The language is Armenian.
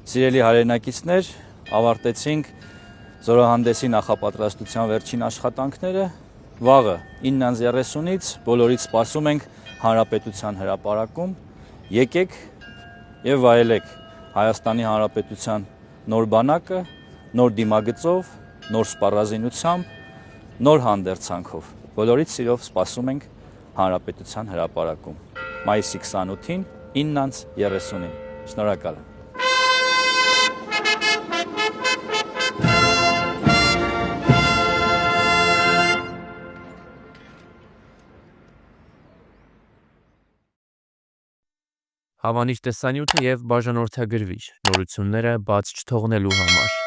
Սիրելի հայրենակիցներ, ավարտեցինք զորահանդեսի նախապատրաստության վերջին աշխատանքները։ Վաղը 9:30-ից բոլորից սպասում ենք Հանրապետության հրապարակում։ Եկեք եւ վայելեք Հայաստանի Հանրապետության նոր բանակը, նոր դիմագծով, նոր սպառազինությամբ, նոր հանդերձանքով։ Բոլորից սիրով սպասում ենք Հանրապետության հրապարակում։ Մայիսի 28-ին 9:30-ին։ Շնորհակալ եմ։ Հավանիչ տեսանյութը եւ բաժանորդագրվիչ նորությունները բաց չթողնելու համար։